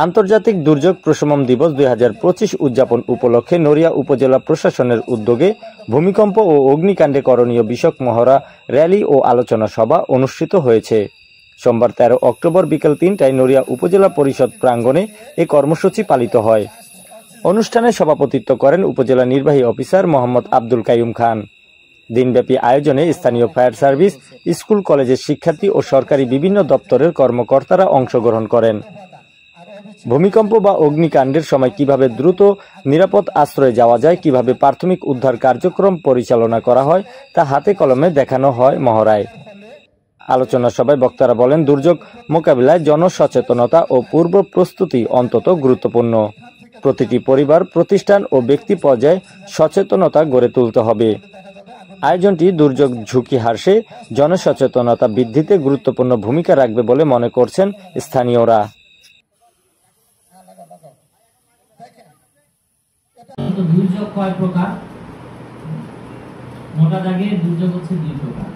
আন্তর্জাতিক দুর্যোগ প্রশমন দিবস 2025 উদযাপন উপলক্ষে নড়িয়া উপজেলা প্রশাসনের উদ্যোগে ভূমিকম্প ও অগ্নিকাণ্ডে করণীয় বিষয়ক মহড়া, র্যালি ও আলোচনা সভা অনুষ্ঠিত হয়েছে। সোমবার 13 অক্টোবর বিকেল 3টায় নড়িয়া উপজেলা পরিষদ প্রাঙ্গণে এ কর্মসূচি পালিত হয়। অনুষ্ঠানে সভাপতিত্ব করেন উপজেলা নির্বাহী অফিসার মোহাম্মদ আব্দুল কাইয়ুম খান। দিনব্যাপী আয়োজনে স্থানীয় ফায়ার সার্ভিস, স্কুল কলেজের শিক্ষার্থী ও সরকারি বিভিন্ন দপ্তরের কর্মকর্তারা অংশগ্রহণ করেন। ভূমিকম্প বা অগ্নিকাণ্ডের সময় কিভাবে দ্রুত নিরাপদ আশ্রয়ে যাওয়া যায়, কিভাবে প্রাথমিক উদ্ধার কার্যক্রম পরিচালনা করা হয় তা হাতে কলমে দেখানো হয় মহড়ায়। আলোচনা সভায় বক্তারা বলেন, দুর্যোগ মোকাবিলায় জনসচেতনতা ও পূর্ব প্রস্তুতি অত্যন্ত গুরুত্বপূর্ণ। প্রতিটি পরিবার, প্রতিষ্ঠান ও ব্যক্তি পর্যায়ে সচেতনতা গড়ে তুলতে হবে। আয়োজনটি দুর্যোগ ঝুঁকি হ্রাসে জনসচেতনতা বৃদ্ধিতে গুরুত্বপূর্ণ ভূমিকা রাখবে বলে মনে করছেন স্থানীয়রা। দুর্যোগ কয় প্রকার? মোটা দাগে দুর্যোগ হচ্ছে দুই প্রকার: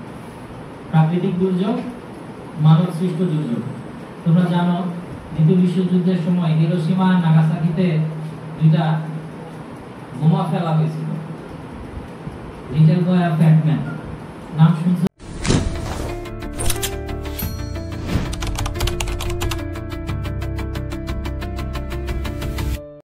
প্রাকৃতিক দুর্যোগ, মানব সৃষ্ট দুর্যোগ। তোমরা জানো, দ্বিতীয় বিশ্বযুদ্ধের সময় হিরোশিমা নাগাসাকিতে দুইটা বোমা ফেলা হয়েছিল, লিটল বয় আর ফ্যাট ম্যান।